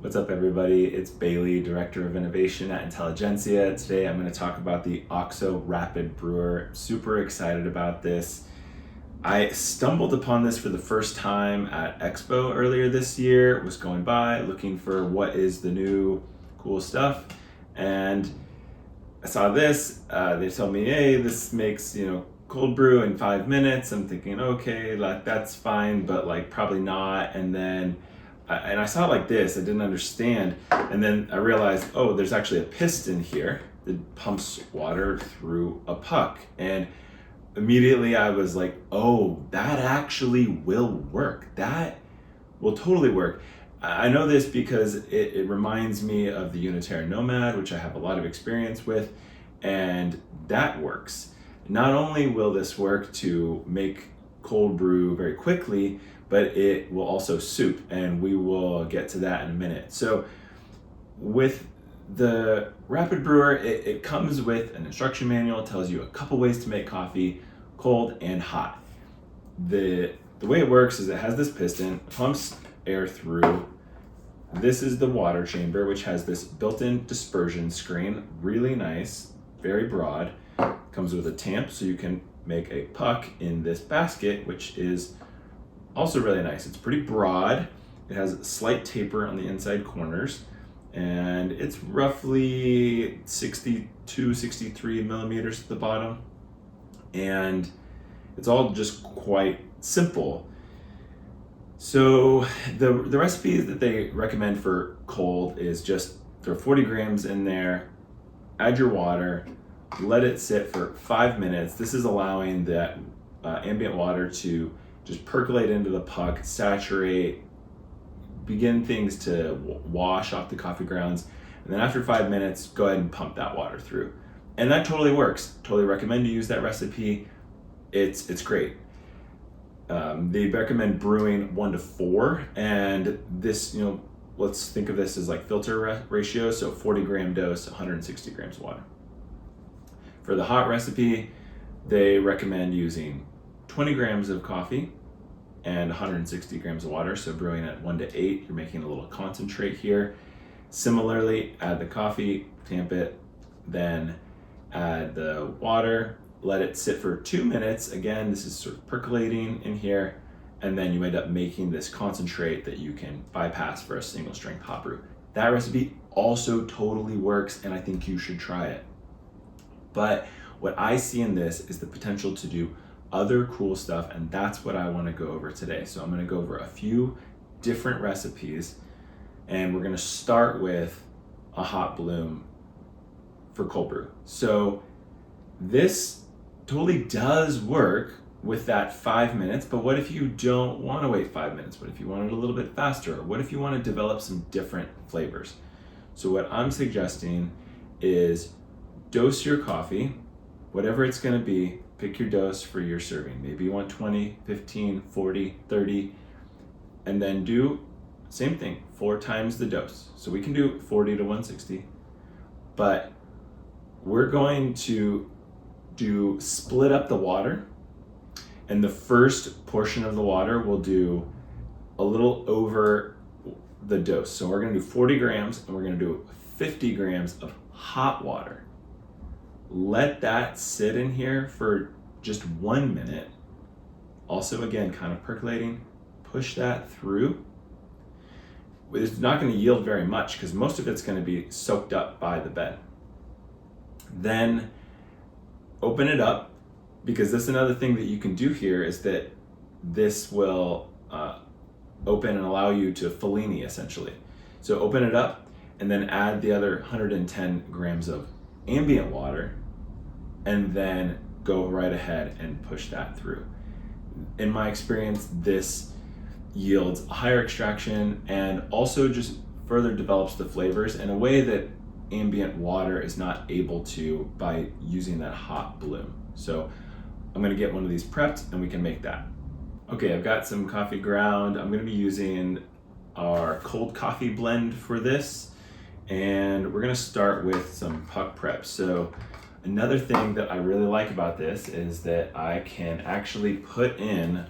What's up, everybody? It's Bailey, Director of Innovation at Intelligentsia. Today I'm going to talk about the OXO Rapid Brewer. Super excited about this. I stumbled upon this for the first time at Expo earlier this year. Was going by looking for what is the new cool stuff, and I saw this. They told me, hey, this makes cold brew in 5 minutes. I'm thinking, okay, like that's fine, but like probably not. And then I saw it like this. I didn't understand, and then I realized, oh, there's actually a piston here that pumps water through a puck, and immediately I was like, oh, that actually will work. That will totally work. I know this because it reminds me of the Unitarian Nomad, which I have a lot of experience with, and that works. Not only will this work to make cold brew very quickly, but it will also soup, and we will get to that in a minute. So with the Rapid Brewer, it comes with an instruction manual. It tells you a couple ways to make coffee, cold and hot. The way it works is it has this piston, pumps air through. This is the water chamber, which has this built-in dispersion screen, really nice, very broad. Comes with a tamp, so you can make a puck in this basket, which is also really nice. It's pretty broad. It has a slight taper on the inside corners, and it's roughly 62, 63 millimeters at the bottom. And it's all just quite simple. So the recipe that they recommend for cold is just throw 40 grams in there, add your water, let it sit for 5 minutes. This is allowing that ambient water to just percolate into the puck, saturate, begin things to wash off the coffee grounds. And then after 5 minutes, go ahead and pump that water through. And that totally works. Totally recommend you use that recipe. It's great. They recommend brewing 1 to 4. And this, let's think of this as like filter ratio. So 40 gram dose, 160 grams of water. For the hot recipe, they recommend using 20 grams of coffee and 160 grams of water. So brewing at 1 to 8, you're making a little concentrate here. Similarly, add the coffee, tamp it, then add the water, let it sit for 2 minutes. Again, this is sort of percolating in here, and then you end up making this concentrate that you can bypass for a single strength hot brew. That recipe also totally works, and I think you should try it. But what I see in this is the potential to do other cool stuff, and that's what I want to go over today. So I'm going to go over a few different recipes, and we're going to start with a hot bloom for cold brew. So this totally does work with that 5 minutes, but what if you don't want to wait 5 minutes? What if you want it a little bit faster? Or what if you want to develop some different flavors? So what I'm suggesting is dose your coffee, whatever it's going to be. Pick your dose for your serving. Maybe you want 20, 15, 40, 30, and then do same thing, 4 times the dose. So we can do 40 to 160, but we're going to do split up the water, and the first portion of the water will do a little over the dose. So we're going to do 40 grams, and we're going to do 50 grams of hot water. Let that sit in here for just 1 minute. Also, again, kind of percolating. Push that through. It's not going to yield very much because most of it's going to be soaked up by the bed. Then open it up, because this is another thing that you can do here is that this will open and allow you to Fellini essentially. So open it up and then add the other 110 grams of ambient water, and then go right ahead and push that through. In my experience, this yields a higher extraction and also just further develops the flavors in a way that ambient water is not able to by using that hot bloom. So I'm gonna get one of these prepped and we can make that. Okay, I've got some coffee ground. I'm gonna be using our cold coffee blend for this, and we're gonna start with some puck prep. So another thing that I really like about this is that I can actually put in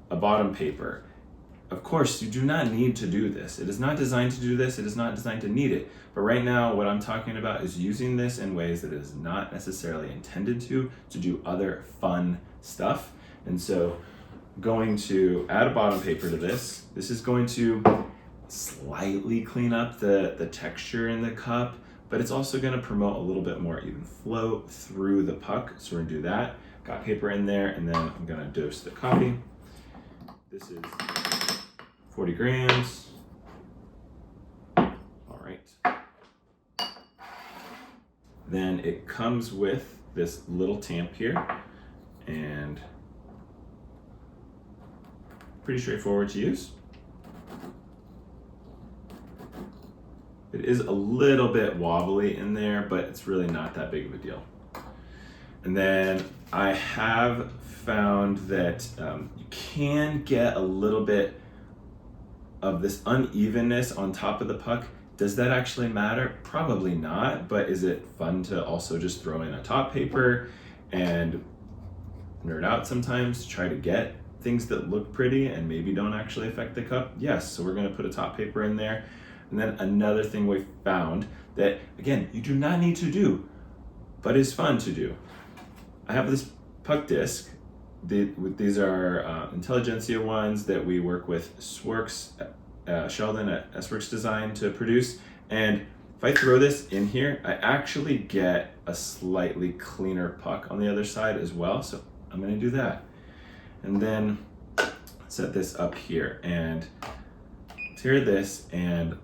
a bottom paper. of course, you do not need to do this. It is not designed to do this. It is not designed to need it. But right now, what I'm talking about is using this in ways that it is not necessarily intended to do other fun stuff. And so I'm going to add a bottom paper to this. This is going to slightly clean up the texture in the cup, but it's also going to promote a little bit more even flow through the puck. So we're going to do that. Got paper in there, and then I'm going to dose the coffee. This is 40 grams. All right. Then it comes with this little tamp here, and pretty straightforward to use. It is a little bit wobbly in there, but it's really not that big of a deal. And then I have found that you can get a little bit of this unevenness on top of the puck. Does that actually matter? Probably not, but is it fun to also just throw in a top paper and nerd out sometimes to try to get things that look pretty and maybe don't actually affect the cup? Yes, so we're gonna put a top paper in there. And then another thing we found that, again, you do not need to do, but is fun to do. I have this puck disc. These are Intelligentsia ones that we work with Sheldon at S-Works Design to produce. And if I throw this in here, I actually get a slightly cleaner puck on the other side as well. So I'm gonna do that. And then set this up here and tear this, and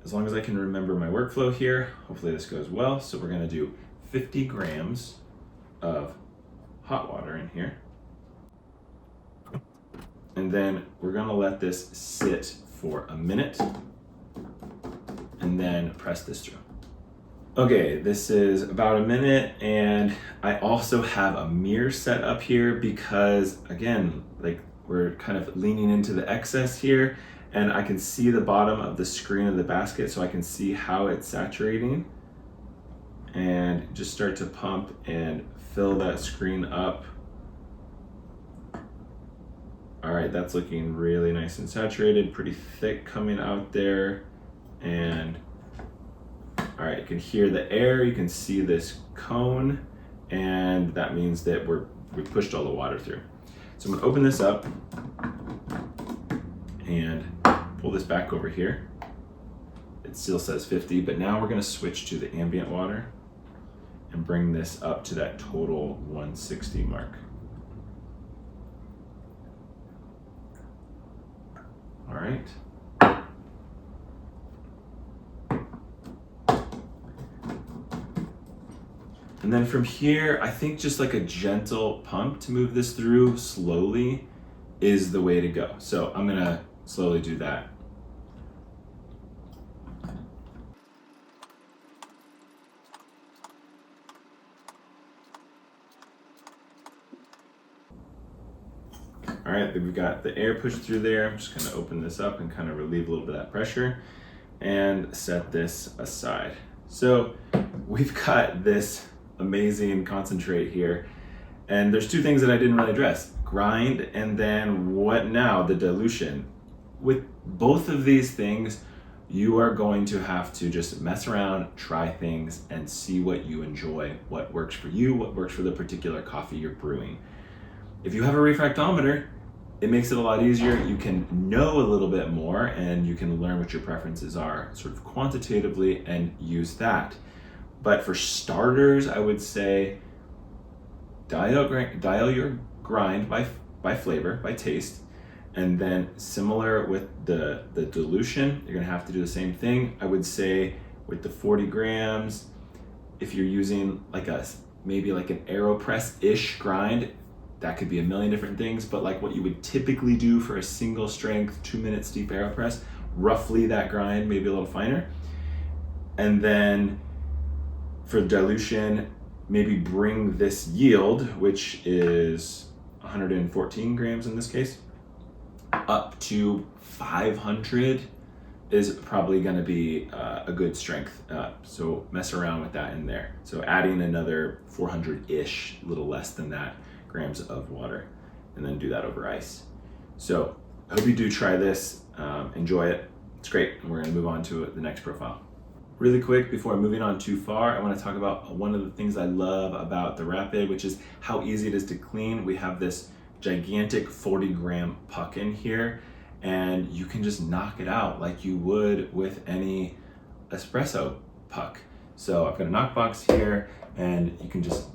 as long as I can remember my workflow here, hopefully this goes well. So we're gonna do 50 grams of hot water in here. And then we're gonna let this sit for a minute and then press this through. Okay, this is about a minute, and I also have a mirror set up here because, again, like we're kind of leaning into the excess here, and I can see the bottom of the screen of the basket, so I can see how it's saturating, and just start to pump and fill that screen up. All right, that's looking really nice and saturated, pretty thick coming out there. And all right, you can hear the air, you can see this cone, and that means that we pushed all the water through. So I'm gonna open this up and pull this back over here. It still says 50, but now we're gonna switch to the ambient water and bring this up to that total 160 mark. All right. And then from here, I think just like a gentle pump to move this through slowly is the way to go. So I'm gonna slowly do that. All right, we've got the air pushed through there. I'm just gonna open this up and kind of relieve a little bit of that pressure and set this aside. So we've got this amazing concentrate here, and there's two things that I didn't really address: grind, and then what now? The dilution. With both of these things, you are going to have to just mess around, try things, and see what you enjoy, what works for you, what works for the particular coffee you're brewing. If you have a refractometer, it makes it a lot easier. You can know a little bit more, and you can learn what your preferences are sort of quantitatively and use that. But for starters, I would say dial your grind by flavor, by taste, and then similar with the dilution, you're gonna have to do the same thing. I would say with the 40 grams, if you're using maybe like an AeroPress-ish grind, that could be a million different things, but like what you would typically do for a single strength 2-minute steep AeroPress, roughly that grind, maybe a little finer. And then for dilution, maybe bring this yield, which is 114 grams in this case, up to 500 is probably gonna be a good strength. So mess around with that in there. So adding another 400-ish, a little less than that, grams of water, and then do that over ice. So I hope you do try this, enjoy it. It's great, and we're gonna move on to the next profile. Really quick, before moving on too far, I wanna talk about one of the things I love about the Rapid, which is how easy it is to clean. We have this gigantic 40-gram puck in here, and you can just knock it out like you would with any espresso puck. So I've got a knockbox here, and you can just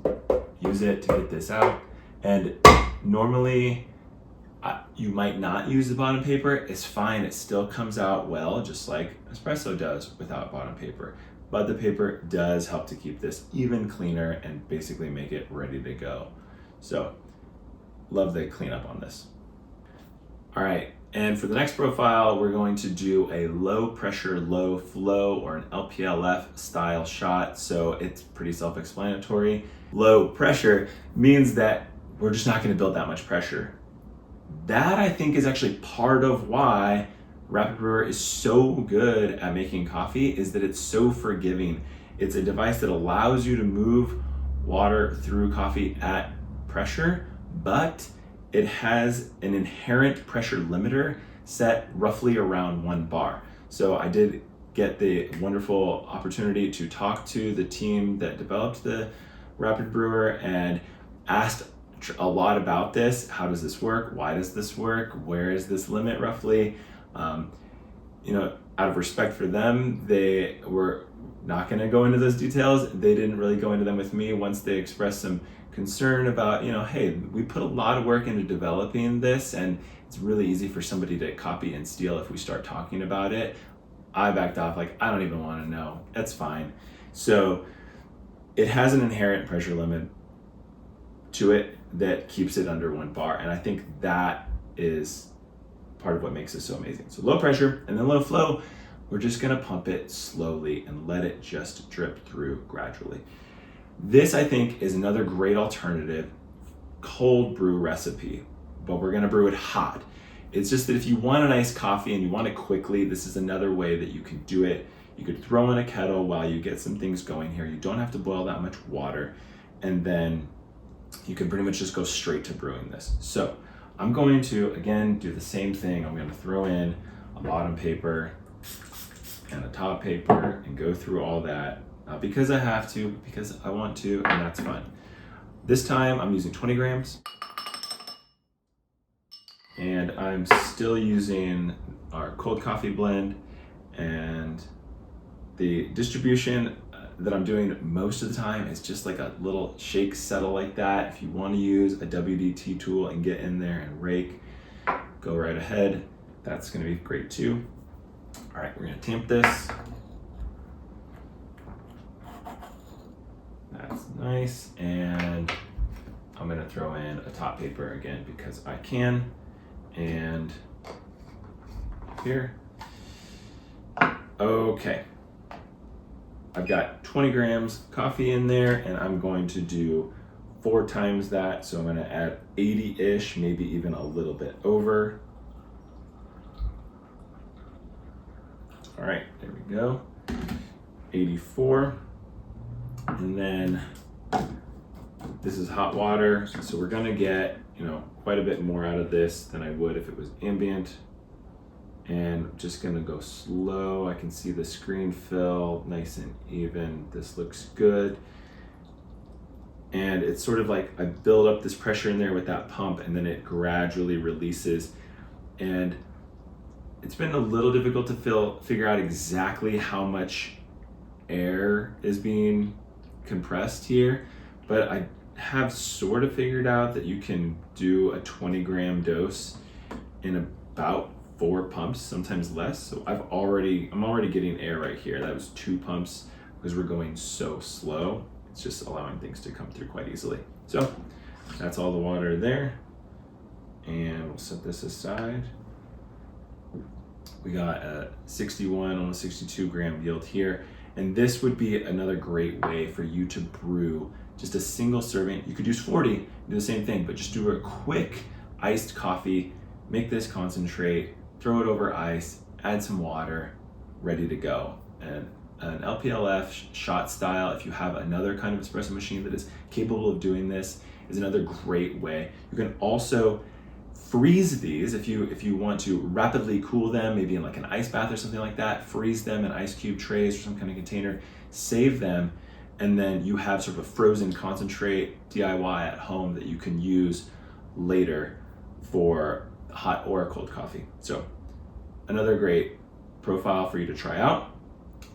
use it to get this out. And normally, you might not use the bottom paper. It's fine, it still comes out well, just like espresso does without bottom paper. But the paper does help to keep this even cleaner and basically make it ready to go. So, love the cleanup on this. All right, and for the next profile, we're going to do a low pressure, low flow, or an LPLF style shot. So it's pretty self-explanatory. Low pressure means that we're just not gonna build that much pressure. That, I think, is actually part of why Rapid Brewer is so good at making coffee, is that it's so forgiving. It's a device that allows you to move water through coffee at pressure, but it has an inherent pressure limiter set roughly around 1 bar. So I did get the wonderful opportunity to talk to the team that developed the Rapid Brewer and asked a lot about this. How does this work? Why does this work? Where is this limit roughly? Out of respect for them, they were not going to go into those details. They didn't really go into them with me once they expressed some concern about, hey, we put a lot of work into developing this, and it's really easy for somebody to copy and steal if we start talking about it. I backed off, like, I don't even want to know. That's fine. So it has an inherent pressure limit to it that keeps it under 1 bar. And I think that is part of what makes it so amazing. So low pressure and then low flow, we're just gonna pump it slowly and let it just drip through gradually. This, I think, is another great alternative cold brew recipe, but we're gonna brew it hot. It's just that if you want an iced coffee and you want it quickly, this is another way that you can do it. You could throw in a kettle while you get some things going here. You don't have to boil that much water, and then you can pretty much just go straight to brewing this. So I'm going to, again, do the same thing. I'm going to throw in a bottom paper and a top paper and go through all that. Not because I have to, but because I want to, and that's fun. This time I'm using 20 grams. And I'm still using our cold coffee blend, and the distribution that I'm doing most of the time is just like a little shake settle like that. If you want to use a WDT tool and get in there and rake, go right ahead. That's going to be great too. All right, we're going to tamp this. That's nice. And I'm going to throw in a top paper again because I can. And here. Okay. I've got 20 grams coffee in there, and I'm going to do 4 times that. So I'm going to add 80-ish, maybe even a little bit over. All right, there we go. 84. And then this is hot water. So we're going to get, quite a bit more out of this than I would if it was ambient. And I'm just gonna go slow. I can see the screen fill nice and even. This looks good. And it's sort of like I build up this pressure in there with that pump, and then it gradually releases. And it's been a little difficult to figure out exactly how much air is being compressed here, but I have sort of figured out that you can do a 20-gram dose in about 4 pumps, sometimes less. So I'm already getting air right here. That was 2 pumps because we're going so slow. It's just allowing things to come through quite easily. So that's all the water there. And we'll set this aside. We got a 61, almost 62 gram yield here. And this would be another great way for you to brew just a single serving. You could use 40, do the same thing, but just do a quick iced coffee, make this concentrate, throw it over ice, add some water, ready to go. And an LPLF shot style, if you have another kind of espresso machine that is capable of doing this, is another great way. You can also freeze these if you want to rapidly cool them, maybe in like an ice bath or something like that. Freeze them in ice cube trays or some kind of container, save them, and then you have sort of a frozen concentrate DIY at home that you can use later for hot or cold coffee. So another great profile for you to try out.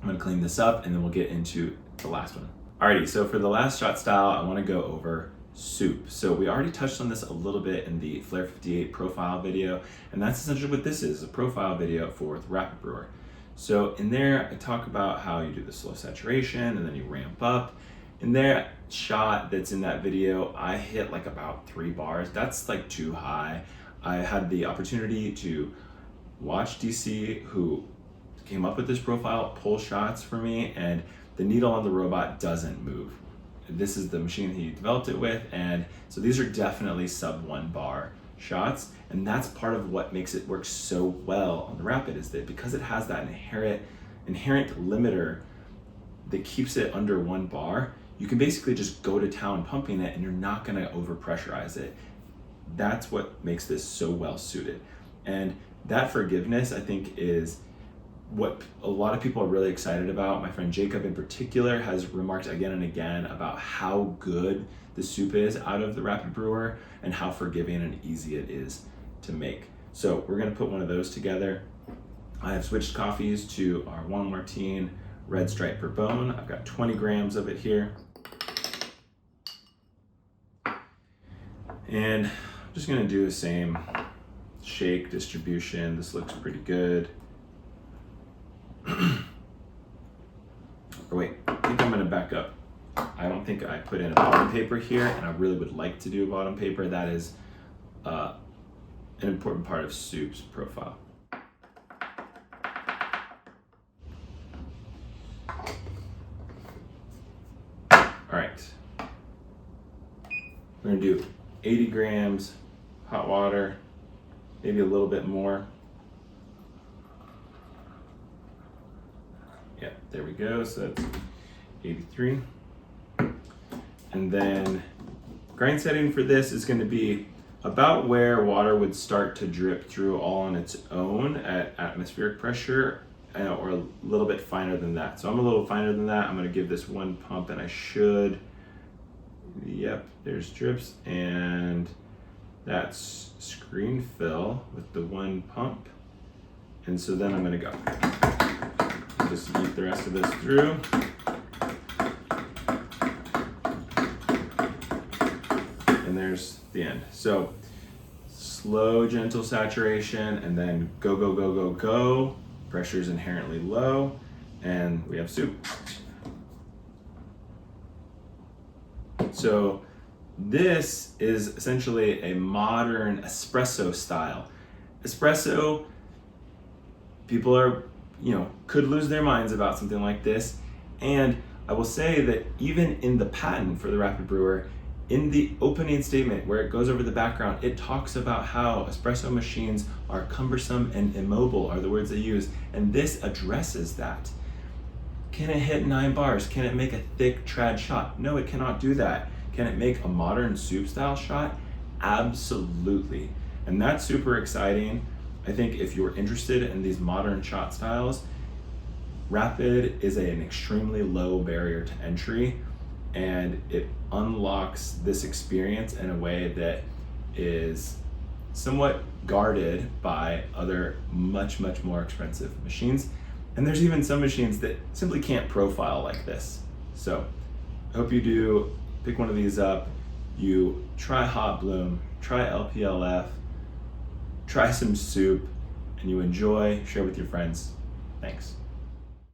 I'm gonna clean this up and then we'll get into the last one. Alrighty, so for the last shot style, I wanna go over soup. So we already touched on this a little bit in the Flare 58 profile video, and that's essentially what this is, a profile video for the Rapid Brewer. So in there, I talk about how you do the slow saturation and then you ramp up. In that shot that's in that video, I hit like about 3 bars. That's like too high. I had the opportunity to watch DC, who came up with this profile, pull shots for me, and the needle on the robot doesn't move. This is the machine he developed it with, and so these are definitely sub 1 bar shots, and that's part of what makes it work so well on the Rapid, is that because it has that inherent limiter that keeps it under 1 bar, you can basically just go to town pumping it and you're not gonna overpressurize it. That's what makes this so well suited. And that forgiveness, I think, is what a lot of people are really excited about. My friend Jacob in particular has remarked again and again about how good the soup is out of the Rapid Brewer and how forgiving and easy it is to make. So we're gonna put one of those together. I have switched coffees to our Juan Martin Red Stripe Bourbon. I've got 20 grams of it here. And I'm just gonna do the same shake distribution. This looks pretty good. Or wait, I think I'm gonna back up. I don't think I put in a bottom paper here, and I really would like to do a bottom paper. That is an important part of soup's profile. All right, we're gonna do 80 grams hot water, maybe a little bit more. Yeah, there we go, so that's 83. And then grind setting for this is gonna be about where water would start to drip through all on its own at atmospheric pressure, or a little bit finer than that. So I'm a little finer than that. I'm gonna give this 1 pump, and I should, yep, there's drips, and that's screen fill with the 1 pump. And so then I'm gonna go. Just beat the rest of this through. And there's the end. So slow, gentle saturation, and then go, go, go, go, go. Pressure is inherently low, and we have soup. So this is essentially a modern espresso style. Espresso, people are, could lose their minds about something like this. And I will say that even in the patent for the Rapid Brewer, in the opening statement where it goes over the background, it talks about how espresso machines are cumbersome and immobile, are the words they use, and this addresses that. Can it hit 9 bars? Can it make a thick trad shot? No, it cannot do that. Can it make a modern soup style shot? Absolutely. And that's super exciting. I think if you're interested in these modern shot styles, Rapid is an extremely low barrier to entry, and it unlocks this experience in a way that is somewhat guarded by other much, much more expensive machines. And there's even some machines that simply can't profile like this. So I hope you do pick one of these up. You try Hot Bloom, try LPLF, try some soup, and you enjoy, share with your friends. Thanks.